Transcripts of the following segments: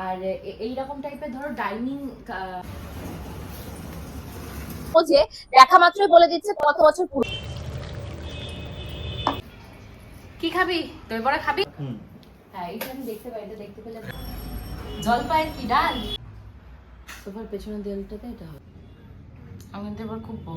আর এইরকম টাইপের ধরো ডাইনিং যে দেখা মাত্রই বলে দিচ্ছে কত বছর পুরনো। কি খাবি? দই বড়া খাবি? হ্যাঁ, এটা আমি দেখতে পাই, এটা দেখতে পেলে জলপাইয়ের কি ডাল, সোফার পেছনের দেয়ালটাতে এটা হবে।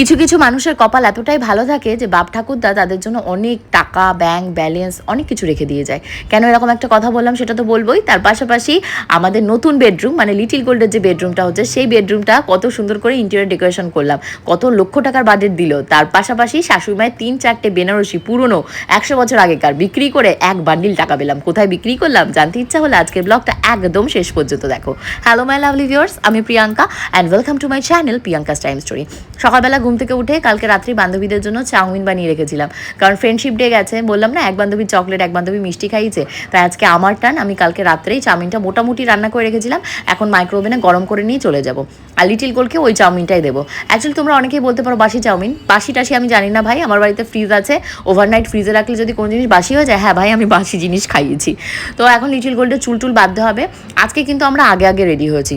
কিছু কিছু মানুষের কপাল এতটাই ভালো থাকে যে বাপ ঠাকুরদা তাদের জন্য অনেক টাকা, ব্যাংক ব্যালেন্স অনেক কিছু রেখে দিয়ে যায়। কেন এরকম একটা কথা বললাম সেটা তো বলবোই। তার পাশাপাশি আমাদের নতুন বেডরুম মানে লিটিল গোল্ডের যে বেডরুমটা হচ্ছে সেই বেডরুমটা কত সুন্দর করে ইন্টেরিয়র ডেকোরেশন করলাম, কত লক্ষ টাকার বাজেট দিল। তার পাশাপাশি শাশুড়িমায়ের 3-4টে বেনারসি পুরনো 100 বছর আগেকার বিক্রি করে এক বান্ডিল টাকা পেলাম। কোথায় বিক্রি করলাম জানতে ইচ্ছা হলে আজকের ব্লগটা একদম শেষ পর্যন্ত দেখো। হ্যালো মাই লাভলি ভিউয়ার্স, আমি Priyanka and welcome to my channel Priyanka's time story. সকালবেলা ঘুম থেকে উঠে কালকে রাত্রি বান্ধবীদের জন্য চাউমিন বানিয়ে রেখেছিলাম, কারণ ফ্রেন্ডশিপ ডে গেছে। বললাম না, এক বান্ধবী চকলেট, এক বান্ধবী মিষ্টি খাইয়েছে, তাই আজকে আমার টান। আমি কালকে রাত্রেই চাউমিনটা মোটামুটি রান্না করে রেখেছিলাম, এখন মাইক্রোওভেনে গরম করে নিয়ে চলে যাব। আর লিটিল গোলকে ওই চাউমিনটাই দেবো। অ্যাকচুয়ালি তোমরা অনেকেই বলতে পারো বাসি চাউমিন, বাসি টাসি আমি জানি না ভাই। আমার বাড়িতে ফ্রিজ আছে, ওভারনাইট ফ্রিজে রাখলে যদি কোনো জিনিস বাসি হয়ে যায়, হ্যাঁ ভাই আমি বাসি জিনিস খাইয়েছি। তো এখন লিটিল গোল্ডের চুল বাঁধতে হবে। আজকে কিন্তু আমরা আগে আগে রেডি হয়েছি,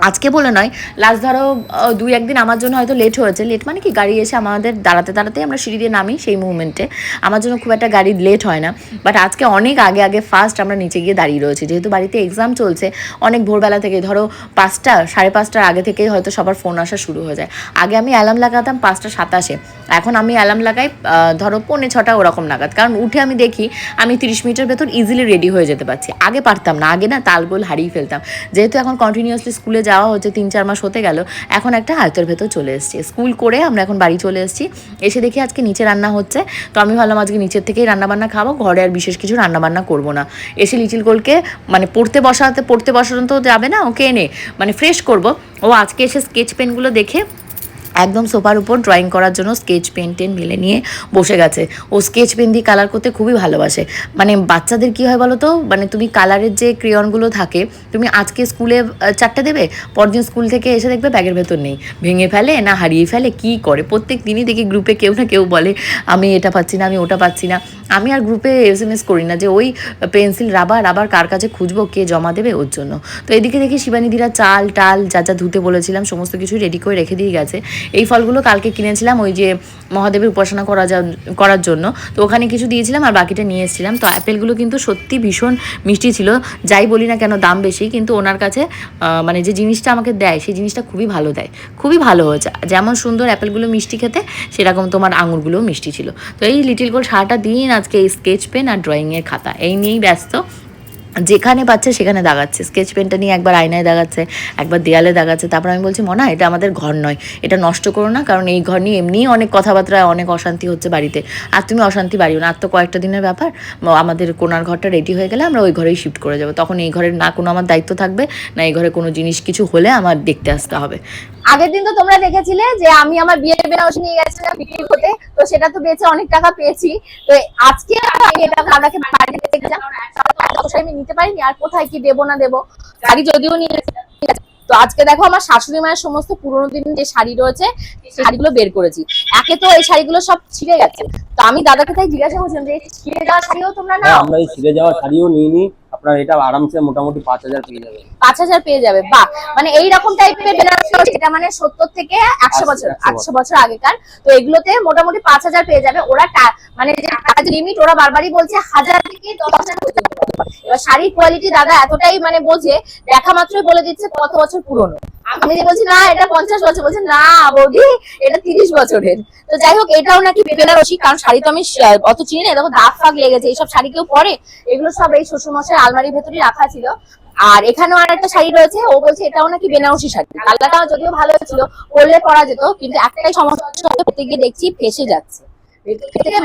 আজকে বলে নয়, লাস্ট ধরো 2-1 দিন আমার জন্য হয়তো লেট হয়েছে। লেট মানে কি, গাড়ি এসে আমাদের দাঁড়াতে দাঁড়াতেই আমরা সিঁড়ি দিয়ে নামি, সেই মুভমেন্টে আমার জন্য খুব একটা গাড়ি লেট হয় না। বাট আজকে অনেক আগে আগে ফার্স্ট আমরা নিচে গিয়ে দাঁড়িয়ে রয়েছি, যেহেতু বাড়িতে এক্সাম চলছে। অনেক ভোরবেলা থেকে ধরো 5টা 5:30টার আগে থেকেই হয়তো সবার ফোন আসা শুরু হয়ে যায়। আগে আমি অ্যালার্ম লাগাতাম 5টা 27-এ, এখন আমি অ্যালার্ম লাগাই ধরো 5:45 ওরকম নাগাদ, কারণ উঠে আমি দেখি আমি 30 মিনিটের ভেতর ইজিলি রেডি হয়ে যেতে পারছি। আগে পারতাম না, আগে না তালগোল হারিয়ে ফেলতাম। যেহেতু এখন কন্টিনিউয়াসলি স্কুলে যাওয়া হচ্ছে, 3-4 মাস হতে গেল, এখন একটা আয়ত্তের ভেতর চলে এসেছি। স্কুল করে আমরা এখন বাড়ি চলে এসেছি, এসে দেখি আজকে নিচে রান্না হচ্ছে। তো আমি ভাবলাম আজকে নিচের থেকেই রান্নাবান্না খাবো, ঘরে আর বিশেষ কিছু রান্নাবান্না করবো না। এসে লিটিল গোলকে মানে পড়তে বসানো তো যাবে না, ওকে এনে মানে ফ্রেশ করব। ও আজকে এসে স্কেচ পেনগুলো দেখে একদম সোফার উপর ড্রয়িং করার জন্য স্কেচ পেন টেন মিলে নিয়ে বসে গেছে। ও স্কেচ পেন দিয়ে কালার করতে খুবই ভালোবাসে। মানে বাচ্চাদের কী হয় বলো তো, মানে তুমি কালারের যে ক্রেয়নগুলো থাকে, তুমি আজকে স্কুলে 4টে দেবে, পরদিন স্কুল থেকে এসে দেখবে ব্যাগের ভেতর নেই, ভেঙে ফেলে না হারিয়ে ফেলে, কী করে। প্রত্যেক দিনই দেখি গ্রুপে কেউ না কেউ বলে আমি এটা পাচ্ছি না, আমি ওটা পাচ্ছি না। আমি আর গ্রুপে SMS করি না যে ওই পেন্সিল রাবার কার কাছে খুঁজবো, কে জমা দেবে ওর জন্য। তো এদিকে দেখি শিবানীদিরা চাল টাল যা যা ধুতে বলেছিলাম সমস্ত কিছু রেডি করে রেখে দিয়ে গেছে। এই ফলগুলো কালকে কিনেছিলাম ওই যে মহাদেবের উপাসনা করার জন্য, তো ওখানে কিছু দিয়েছিলাম আর বাকিটা নিয়ে এসেছিলাম। তো অ্যাপেলগুলো কিন্তু সত্যি ভীষণ মিষ্টি ছিল। যাই বলি না কেন দাম বেশি, কিন্তু ওনার কাছে মানে যে জিনিসটা আমাকে দেয় সেই জিনিসটা খুবই ভালো দেয়, খুবই ভালো হয়েছে। যেমন সুন্দর অ্যাপেলগুলো মিষ্টি খেতে, সেরকম তোমার আঙুরগুলোও মিষ্টি ছিল। তো এই লিটিল গোল্ড সারাটা দিন আজকে এই স্কেচ পেন আর ড্রয়িংয়ের খাতা এই নিয়েই ব্যস্ত। যেখানে পাচ্ছে সেখানে দাগাচ্ছে, স্কেচ পেনটা নিয়ে একবার আয়নায় দাগাচ্ছে, একবার দেয়ালে দাগাচ্ছে। তারপর আমি বলছি মনা, এটা আমাদের ঘর নয়, এটা নষ্ট করো না, কারণ এই ঘর নিয়ে এমনিই অনেক কথাবার্তা, অনেক অশান্তি হচ্ছে বাড়িতে। আর তুমি অশান্তি বাড়িও না, আর তো কয়েকটা দিনের ব্যাপার। আমাদের কোনার ঘরটা রেডি হয়ে গেলে আমরা ওই ঘরেই শিফট করে যাবো, তখন এই ঘরের না কোনো আমার দায়িত্ব থাকবে না, এই ঘরে কোনো জিনিস কিছু হলে আমার দেখতে আসতে হবে। আগের দিন তো তোমরা দেখেছিলে যে আমি আমার বিয়ের বেনারসি নিয়ে গেছিলাম বিক্রি করতে, তো সেটা তো বেচে অনেক টাকা পেয়েছি। তো আজকে আমি এটা দাদাকে বাড়িতে দেখলাম, আমি নিতে পারিনি, আর কোথায় কি দেবো না দেবো, গাড়ি যদিও নিয়ে। তো আজকে দেখো আমার শাশুড়ি মায়ের সমস্ত পুরোনো দিনের যে শাড়ি রয়েছে সেই শাড়িগুলো বের করেছি। একে তো এই শাড়িগুলো সব ছিঁড়ে গেছে, তো আমি দাদাকে তাই জিজ্ঞাসা করছিলাম যে ছিঁড়ে যাওয়া শাড়িও তোমরা নাও? আমরা এই ছিঁড়ে যাওয়া শাড়িও নিইনি, আপনার এটা আরামসে মোটামুটি 5,000 পেয়ে যাবে। 5,000 পেয়ে যাবে, বাহ। মানে এইরকম টাইপের বেনারসি, এটা মানে 70 থেকে 100 বছর আগেকার। তো এগুলোতে মোটামুটি 5,000 পেয়ে যাবে। ওরা মানে যে টাকা লিমিট ওরা বারবারই বলছে 1,000 থেকে 10,000 পর্যন্ত। এবার শাড়ির কোয়ালিটি দাদা এতটাই মানে বোঝে, দেখা মাত্রই বলে দিচ্ছে কত বছর পুরনো। আমি যে বলছি না এটা 50 বছর, বলছে না বৌদি এটা 30 বছরের। তো যাই হোক, এটাও নাকি বেনারসি, কারণ শাড়ি তো আমি অত চিনি না। দেখো দাগ ফাগ লেগেছে, এইসব শাড়ি কেউ পরে? এগুলো সব এই শ্বশুরমশাই আলমারির ভেতরেই রাখা ছিল। আর এখানেও আর একটা শাড়ি রয়েছে, ও বলছে এটাও নাকি বেনারসি শাড়ি। কালারটা যদিও ভালো ছিল, পরলে পরা যেত, কিন্তু একটাই সমস্যা হচ্ছে পরতে গিয়ে দেখছি ফেসে যাচ্ছে।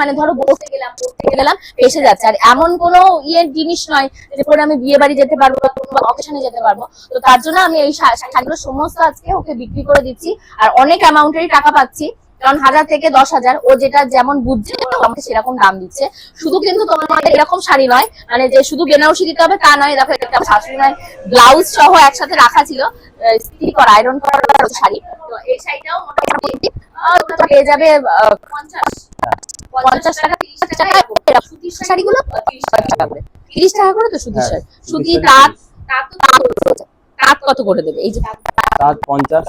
মানে ধরো বসতে গেলাম পড়তে গেলাম ফেসে যাচ্ছে। আর এমন কোনো ইয়ের জিনিস নয় যে পরে আমি বিয়ে বাড়ি যেতে পারবো বা কোনো অকেশনে যেতে পারবো। তো তার জন্য আমি এই শাড়িগুলো সমস্ত আজকে ওকে বিক্রি করে দিচ্ছি, আর অনেক অ্যামাউন্টেরই টাকা পাচ্ছি, কারণ 1,000 থেকে 10,000 ও যেটা যেমন বুঝছে আমাকে সেরকম দাম দিচ্ছে। শুধু কিন্তু তোমাদের এরকম শাড়ি নয়, মানে যে শুধু বেনারসি দিতে হবে তা নয়। দেখো একটা শাশুড়ি মায়ের ব্লাউজ সহ একসাথে রাখা ছিল, ইস্ত্রি করা আয়রন করা শাড়ি। তো এই শাড়িটাও মোটামুটি পেয়ে যাবে 50 টাকা 30 টাকা। সুতির শাড়িগুলো 30 টাকা করে, 30 টাকা করে। তো সুতির শাড়ি, সুতি তাঁত কত করে দেবে? এই যে তাঁত 50,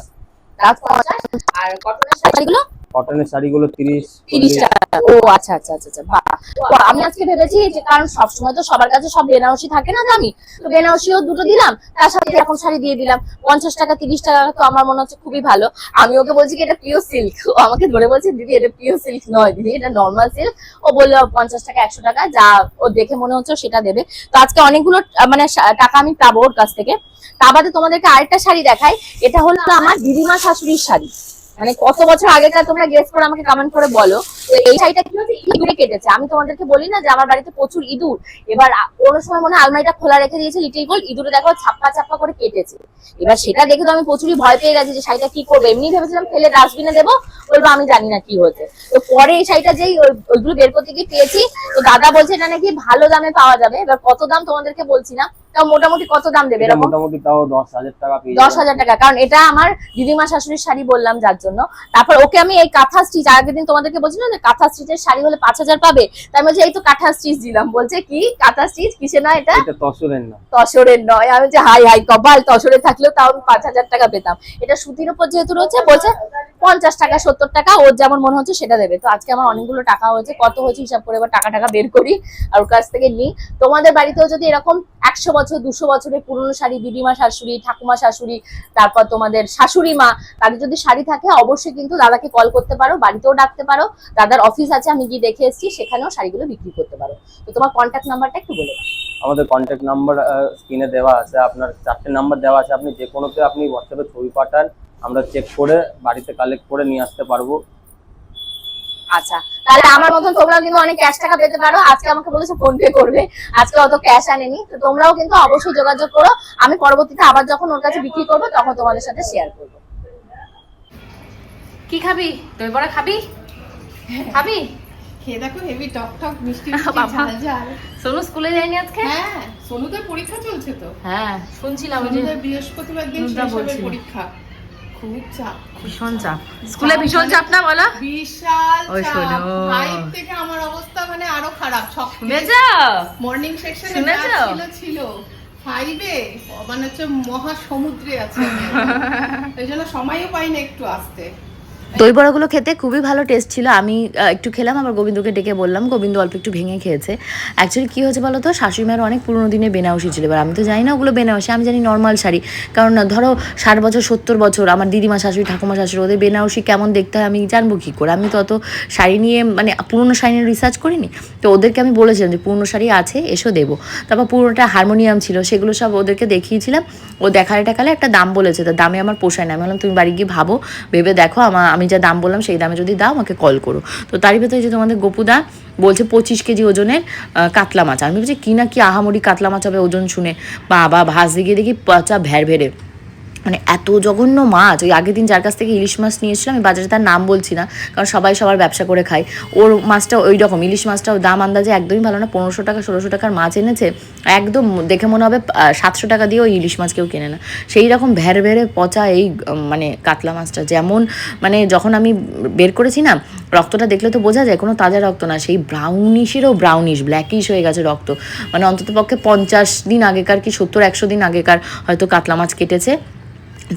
তাঁত 50, আর কটনের শাড়িগুলো কটনের শাড়িগুলো 30, 30 টাকা। ও আচ্ছা আচ্ছা আচ্ছা আচ্ছা, বাহ। তো আমি আজকে ভেবেছি যে কারণ সবসময় তো সবার কাছে সব বেনারসি থাকে না দামি, তো বেনারসিও দুটো দিলাম, তার সাথে এখন শাড়ি দিয়ে দিলাম 50 টাকা 30 টাকা, তো আমার মনে হচ্ছে খুবই ভালো। আমি ওকে বলছি কি এটা পিওর সিল্ক, ও আমাকে ধরে বলছে দিদি এটা পিওর সিল্ক নয় দিদি, এটা নর্মাল সিল্ক। ও বললো 50 টাকা 100 টাকা যা ও দেখে মনে হচ্ছে সেটা দেবে। তো আজকে অনেকগুলো মানে টাকা আমি পাবো ওর কাছ থেকে। তা বাদে তোমাদেরকে আরেকটা শাড়ি দেখাই, এটা হলো আমার দিদিমা শাশুড়ির শাড়ি, মানে কত বছর আগেকার তোমরা গেস করে আমাকে কমেন্ট করে বলো। তো এই শাড়িটা কি হচ্ছে ইঁদুরে কেটেছে। আমি তোমাদেরকে বলি না যে আমার বাড়িতে প্রচুর ইঁদুর, এবার কোনো সময় মনে হয় আলমারিটা খোলা রেখে দিয়েছে লিটিল গোল্ড, ইঁদুরে দেখো ছাপ্পা ছাপ্পা করে কেটেছে। এবার সেটা দেখে তো আমি প্রচুরই ভয় পেয়ে গেছি যে শাড়িটা কি করবো, এমনি ভেবেছিলাম ফেলে ডাস্টবিনে দেবো, বলবো আমি জানি না কি হয়েছে। তো পরে এই শাড়িটা যেই ওইগুলো বের করতে গিয়ে পেয়েছি, তো দাদা বলছে এটা নাকি ভালো দামে পাওয়া যাবে। এবার কত দাম তোমাদেরকে বলছি না, তাও মোটামুটি কত দাম দেবে এরকম? মোটামুটি তাও 10,000 টাকা পেয়ে 10,000 টাকা, কারণ এটা আমার দিদিমা শাশুড়ির শাড়ি বললাম যার জন্য। তারপর ওকে আমি এই কাঁথা স্টিচ, আগের দিন তোমাদেরকে বলছিলাম যে কাঁথা স্টিচের শাড়ি হলে 5,000 পাবে, তাই বলছে এই তো কাঁথা স্টিচ দিলাম। বলছে কি কাঁথা স্টিচ কিসে না, এটা তসরের না। তসরের নয়। আমি যে হাই হাই কপাল, তসরে থাকলেও তাও আমি 5,000 টাকা পেতাম। এটা সুতির উপর যেহেতু রয়েছে, বলছে 50 টাকা 70 টাকা ওর যেমন মনে হচ্ছে সেটা দেবে। তো আজকে আমার অনেকগুলো টাকা হয়েছে, কত হয়েছে হিসাব করে এবার টাকা বের করি আর ওর কাছ থেকে নিই। তোমাদের বাড়িতেও যদি এরকম 100 বছর 200 বছরের পুরনো শাড়ি, দিদিমা শাশুড়ি, ঠাকুমা শাশুড়ি, তারপর তোমাদের শাশুড়ি মা, তাদের যদি শাড়ি থাকে অবশ্যই কিন্তু দাদাকে কল করতে পারো, বাড়িতেও ডাকতে পারো। দাদার অফিস আছে, আমি গিয়ে দেখে এসেছি, সেখানেও শাড়িগুলো বিক্রি করতে পারো। তো তোমার কন্ট্যাক্ট নাম্বারটা একটু বলে দাও। আমাদের কন্ট্যাক্ট নাম্বার স্ক্রিনে দেওয়া আছে, আপনার 4টে নাম্বার দেওয়া আছে, আপনি যে কোনোতে আপনি হোয়াটসঅ্যাপে ছবি পাঠান, আমরা চেক করে বাড়িতে কালেক্ট করে নিয়ে আসতে পারবো। আচ্ছা, তাহলে আমার মতন তোমরাও কিন্তু অনেক ক্যাশ টাকা পেতে পারো। আজকে আমাকে বলেছে ফোন পে করবে, আজকে অত ক্যাশ আনেনি, তো তোমরাও কিন্তু অবশ্যই যোগাযোগ করো। আমি পরবর্তীতে আবার যখন ওর কাছে বিক্রি করবো তখন তোমাদের সাথে শেয়ার করবো। কি খাবি? দই বড়া খাবি? খাবি? খেয়ে দেখো, হেভি টক টক মিষ্টি বাবা। ঝাল ঝাল। সোনু স্কুলে যায়নি আজকে? হ্যাঁ, সোনুদের পরীক্ষা চলছে তো। হ্যাঁ শুনছিলাম ওই যে সোনুদের বৃহস্পতিবার দিন নুনদা শৈশবের বলছিল। পরীক্ষা। খুব চাপ, ভীষণ চাপ স্কুলে, ভীষণ চাপ না বলো? বিশাল ওই চাপ। শোনো। ফাইভ থেকে আমার অবস্থা মানে আরো খারাপ। শুনেছ? মর্নিং সেকশনে শুনেছ? ছিল 5-এ, মানে হচ্ছে মহা সমুদ্রে আছে আমি এখন। এই জন্য সময়ও পাই না একটু আসতে। দই বড়াগুলো খেতে খুবই ভালো টেস্ট ছিল। আমি একটু খেলাম, আবার গোবিন্দকে ডেকে বললাম, গোবিন্দ অল্প একটু ভেঙে খেয়েছে। অ্যাকচুয়ালি কী হয়েছে বলো তো, শাশুড়ি মায়ের অনেক পুরোনো দিনে বেনারসি ছিল। এবার আমি তো জানি না ওগুলো বেনারসি, আমি জানি নর্মাল শাড়ি। কারণ ধরো 60 বছর 70 বছর আমার দিদিমা শাশুড়ি, ঠাকুমা শাশুড়ি, ওদের বেনারসি কেমন দেখতে হয় আমি জানবো কী করে? আমি তো অত শাড়ি নিয়ে মানে পুরোনো শাড়ি নিয়ে রিসার্চ করিনি। তো ওদেরকে আমি বলেছিলাম যে পুরোনো শাড়ি আছে এসো দেবো। তারপর পুরোনোটা হারমোনিয়াম ছিল, সেগুলো সব ওদেরকে দেখিয়েছিলাম। ও দেখালে টাকালে একটা দাম বলেছে, তার দামে আমার পোষায় না। আমি বললাম তুমি বাড়ি গিয়ে ভাবো, ভেবে দেখো, আমি যা দাম বললাম সেই দামে যদি দাও আমাকে কল করো। তো তারই ভেতরে যে তোমাদের গোপুদা বলছে 25 কেজি ওজনের কাতলা মাছ। আমি বলছি কি না কি আহামরি কাতলা মাছ হবে ওজন শুনে, বাবা ভাজতে গিয়ে দেখি পচা ভেড়ে, মানে এত জঘন্য মাছ। ওই আগের দিন যার কাছ থেকে ইলিশ মাছ নিয়েছিলাম, আমি বাজারে তার নাম বলছি না কারণ সবাই সবার ব্যবসা করে খায়, ওর মাছটা ওই রকম, ইলিশ মাছটাও দাম আন্দাজে একদমই ভালো না। 1500 টাকা 1600 টাকার মাছ এনেছে, একদম দেখে মনে হবে 700 টাকা দিয়ে ওই ইলিশ মাছ কেউ কেনে না। সেই রকম ভেড়ে পচা এই মানে কাতলা মাছটা, যেমন মানে যখন আমি বের করেছি না, রক্তটা দেখলে তো বোঝা যায় কোনো তাজা রক্ত না, সেই ব্রাউনিশেরও ব্রাউনিশ ব্ল্যাকিশ হয়ে গেছে রক্ত। মানে অন্তত পক্ষে 50 দিন আগেকার কি 70-100 দিন আগেকার হয়তো কাতলা মাছ কেটেছে।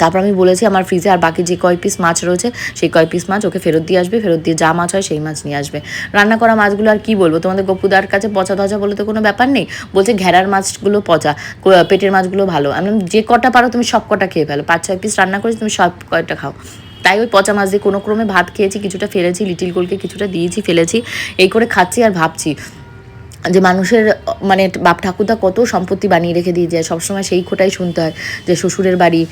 তারপর আমি বলেছি আমার ফ্রিজে আর বাকি যে কয় পিস মাছ রয়েছে সেই কয় পিস মাছ ওকে ফেরত দিয়ে আসবে, ফেরত দিয়ে যা মাছ হয় সেই মাছ নিয়ে আসবে। রান্না করা মাছগুলো আর কি বলবো তোমাদের, গপুদার কাছে পচা ধচা বলে তো কোনো ব্যাপার নেই, বলছে ঘেরার মাছগুলো পচা, পেটের মাছগুলো ভালো। আমি যে কটা পারো তুমি সব কটা খেয়ে ফেলো, 5-6 পিস রান্না করেছি তুমি সব কয়টা খাও। তাই ওই পচা মাছ দিয়ে কোনো ক্রমে ভাত খেয়েছি, কিছুটা ফেলেছি, লিটিল গোলকে কিছুটা দিয়েছি, ফেলেছি, এই করে খাচ্ছি। আর ভাবছি যে মানুষের মানে বাপ ঠাকুরদা কত সম্পত্তি বানিয়ে রেখে দিয়ে যায়, সবসময় সেই খোটাই শুনতে হয় যে শ্বশুরের বাড়ি,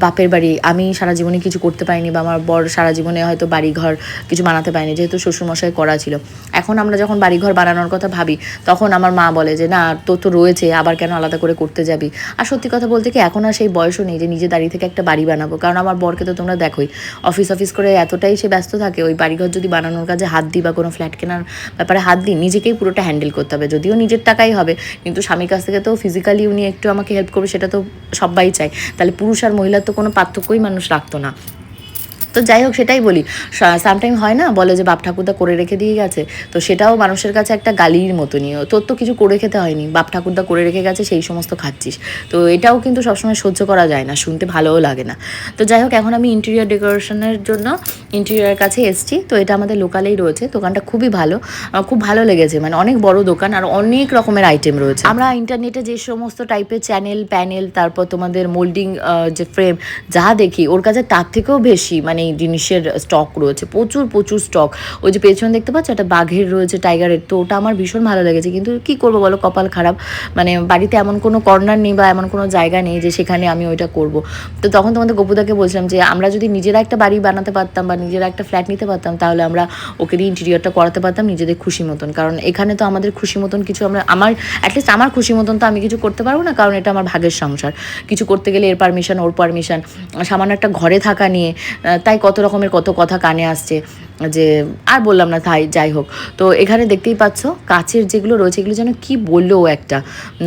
বাপের বাড়ি। আমি সারা জীবনে কিছু করতে পারিনি, বা আমার বর সারা জীবনে হয়তো বাড়িঘর কিছু বানাতে পারিনি, যেহেতু শ্বশুরমশাই করা ছিল। এখন আমরা যখন বাড়িঘর বানানোর কথা ভাবি তখন আমার মা বলে যে না তোর তো রয়েছে, আবার কেন আলাদা করে করতে যাবি। আর সত্যি কথা বলতে কি এখন আর সেই বয়সও নেই যে নিজে দাঁড়িয়ে থেকে একটা বাড়ি বানাবো, কারণ আমার বরকে তো তোমরা দেখোই অফিস করে এতটাই সে ব্যস্ত থাকে, ওই বাড়িঘর যদি বানানোর কাজে হাত দিই বা কোনো ফ্ল্যাট কেনার ব্যাপারে হাত দিই, নিজেকেই পুরোটা হ্যান্ডেল করতে হবে। যদিও নিজের টাকাই হবে, কিন্তু স্বামীর কাছ থেকে তো ফিজিক্যালি উনি একটু আমাকে হেল্প করবে, সেটা তো সবাই চায়। তাহলে পুরুষ আর মহিলার তো কোনো পার্থক্যই মানুষ রাখতো না। তো যাই হোক, সেটাই বলি, সামটাইম হয় না, বলে যে বাপ ঠাকুরদা করে রেখে দিয়ে গেছে, তো সেটাও মানুষের কাছে একটা গালির মতনই। তোর তো কিছু করে খেতে হয়নি, বাপ ঠাকুরদা করে রেখে গেছে, সেই সমস্ত খাচ্ছিস। তো এটাও কিন্তু সবসময় সহ্য করা যায় না, শুনতে ভালোও লাগে না। তো যাই হোক, এখন আমি ইন্টেরিয়র ডেকোরেশনের জন্য ইন্টেরিয়রের কাছে এসেছি। তো এটা আমাদের লোকালেই রয়েছে, দোকানটা খুবই ভালো, আমার খুব ভালো লেগেছে, মানে অনেক বড় দোকান আর অনেক রকমের আইটেম রয়েছে। আমরা ইন্টারনেটে যে সমস্ত টাইপের চ্যানেল, প্যানেল, তারপর তোমাদের মোল্ডিং যে ফ্রেম যা দেখি, ওর কাছে তার থেকেও বেশি মানে এই জিনিসের স্টক রয়েছে, প্রচুর প্রচুর স্টক। ওই যে পেছনে দেখতে পাচ্ছ একটা বাঘের রয়েছে, টাইগারের, তো ওটা আমার ভীষণ ভালো লেগেছে। কিন্তু কি করবো বলো, কপাল খারাপ, মানে বাড়িতে এমন কোনো কর্নার নেই বা এমন কোনো জায়গা নেই যে সেখানে আমি ওইটা করব। তো তখন তোমাদের গপুদাকে বলছিলাম যে আমরা যদি নিজেরা একটা বাড়ি বানাতে পারতাম বা নিজেরা একটা ফ্ল্যাট নিতে পারতাম, তাহলে আমরা ওকে দিয়ে ইন্টেরিয়রটা করাতে পারতাম নিজেদের খুশি মতন। কারণ এখানে তো আমাদের খুশি মতন কিছু আমার অ্যাটলিস্ট আমার খুশি মতন তো আমি কিছু করতে পারবো না, কারণ এটা আমার ভাগের সংসার। কিছু করতে গেলে এর পারমিশন, ওর পারমিশন, সামান্য একটা ঘরে থাকা নিয়ে তাই কত রকমের কত কথা কানে আসছে যে আর বললাম না। তাই যাই হোক, তো এখানে দেখতেই পাচ্ছ কাচের যেগুলো রয়েছে, এগুলো যেন কি বললো একটা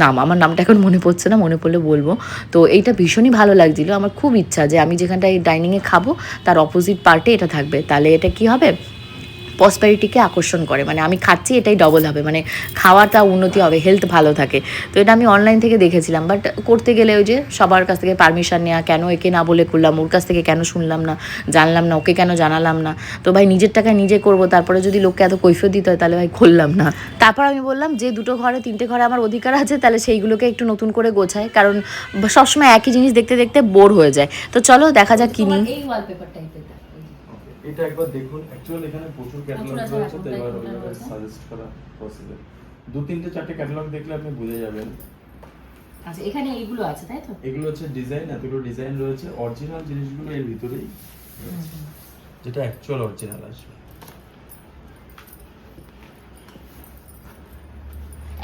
নাম, আমার নামটা এখন মনে পড়ছে না, মনে পড়লে বলবো। তো এইটা ভীষণই ভালো লাগছিল, আমার খুব ইচ্ছা যে আমি যেখানটায় ডাইনিংয়ে খাবো তার অপোজিট পার্টে এটা থাকবে, তাহলে এটা কি হবে, প্রসপ্যারিটিকে আকর্ষণ করে, মানে আমি খাচ্ছি এটাই ডবল হবে, মানে খাওয়াটা উন্নতি হবে, হেলথ ভালো থাকে। তো এটা আমি অনলাইন থেকে দেখেছিলাম, বাট করতে গেলে ওই যে সবার কাছ থেকে পারমিশন নেওয়া, কেন একে না বলে করলাম, ওর কাছ থেকে কেন শুনলাম না, জানলাম না, ওকে কেন জানালাম না। তো ভাই নিজের টাকায় নিজে করবো, তারপরে যদি লোককে এত কৈফিয়ত দিতে হয় তাহলে ভাই করলাম না। তারপর আমি বললাম যে 2 ঘরে 3টে ঘরে আমার অধিকার আছে, তাহলে সেইগুলোকে একটু নতুন করে গোছায়, কারণ সবসময় একই জিনিস দেখতে দেখতে বোর হয়ে যায়। তো চলো দেখা যাক কিনি। এই ওয়ালপেপার টাইপের এটা একবার দেখুন, অ্যাকচুয়ালি এখানে প্রচুর ক্যাটালগ রয়েছে, তো এবার ওইভাবে সাজেস্ট করা পসিবল। 2-3-4টে ক্যাটালগ দেখলে আপনি বুঝে যাবেন। আচ্ছা, এখানে এইগুলো আছে তাই তো? এগুলো হচ্ছে ডিজাইন, এতগুলো ডিজাইন রয়েছে, অরিজিনাল জিনিসগুলো এর ভিতরেই রয়েছে, যেটা অ্যাকচুয়াল অরিজিনাল আসবে।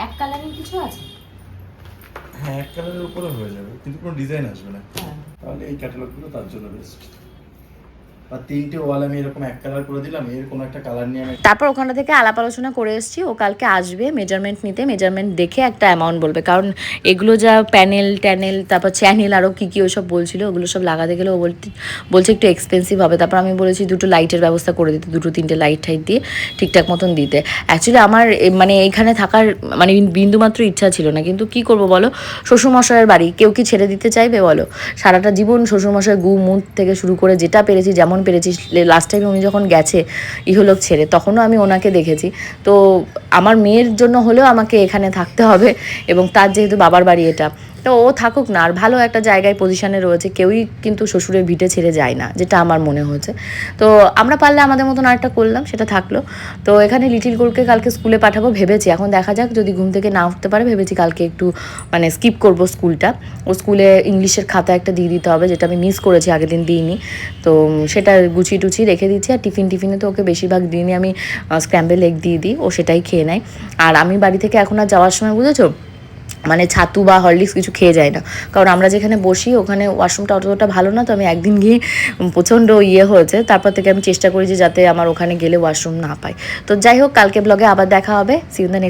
এক কালারিং কিছু আছে? হ্যাঁ, এক কালারের উপরে হয়ে যাবে, কিন্তু কোনো ডিজাইন আসবে না। হ্যাঁ। তাহলে এই ক্যাটালগুলো তার জন্য বেস্ট। আর 3টে ওয়াল আমি এরকম এক কালার করে দিলাম, এর কোনো একটা কালার নিয়ে আমি তারপর ওখানটা থেকে আলাপ আলোচনা করে এসেছি, ও কালকে আসবে মেজারমেন্ট নিতে, মেজারমেন্ট দেখে একটা অ্যামাউন্ট বলবে, কারণ এগুলো যা প্যানেল ট্যানেল তারপর চ্যানেল আরও কী কী ওসব বলছিল, ওগুলো সব লাগাতে গেলে ও বলছে একটু এক্সপেন্সিভ হবে। তারপর আমি বলেছি 2টো লাইটের ব্যবস্থা করে দিতে, 2-3টে লাইট টাইট দিয়ে ঠিকঠাক মতন দিতে। অ্যাকচুয়ালি আমার মানে এইখানে থাকার মানে বিন্দুমাত্র ইচ্ছা ছিল না, কিন্তু কি করব বলো, শ্বশুরমশাইয়ের বাড়ি কেউ কি ছেড়ে দিতে চাইবে বলো? সারাটা জীবন শ্বশুরমশাই গু মুখ থেকে শুরু করে যেটা পেরেছি যেমন পেরেছি, লাস্ট টাইম উনি যখন গেছে ইহলোক ছেড়ে তখনও আমি ওনাকে দেখেছি। তো আমার মেয়ের জন্য হলেও আমাকে এখানে থাকতে হবে, এবং তার যেহেতু বাবার বাড়ি এটা, তো ও থাকুক না, আর ভালো একটা জায়গায় পজিশনে রয়েছে, কেউই কিন্তু শ্বশুরের ভিটে ছেড়ে যায় না, যেটা আমার মনে হয়েছে। তো আমরা পারলে আমাদের মতন আরেকটা করলাম, সেটা থাকলো। তো এখানে লিটিল গোলকে কালকে স্কুলে পাঠাবো ভেবেছি, এখন দেখা যাক, যদি ঘুম থেকে না উঠতে পারে ভেবেছি কালকে একটু মানে স্কিপ করব স্কুলটা। ও স্কুলে ইংলিশের খাতা একটা দিয়ে দিতে হবে, যেটা আমি মিস করেছি, আগের দিন দিইনি, তো সেটা গুছিয়ে টুচিয়ে রেখে দিচ্ছি। আর টিফিনে তো ওকে বেশিরভাগ দিনই আমি স্ক্র্যাম্বল এগ দিয়ে দিই, ও সেটাই খেয়ে নেয়। আর আমি বাড়ি থেকে এখন আর যাওয়ার সময় বুঝেছো মানে ছাতু বা হরলিক্স কিছু খেয়ে যায় না, কারণ আমরা যেখানে বসি ওখানে ওয়াশরুমটা অতটা ভালো না। তো আমি একদিন গিয়ে প্রচণ্ড হয়েছে, তারপর থেকে আমি চেষ্টা করি যে যাতে আমার ওখানে গেলে ওয়াশরুম না পাই। তো যাই হোক, কালকে ব্লগে আবার দেখা হবে। See you in the next.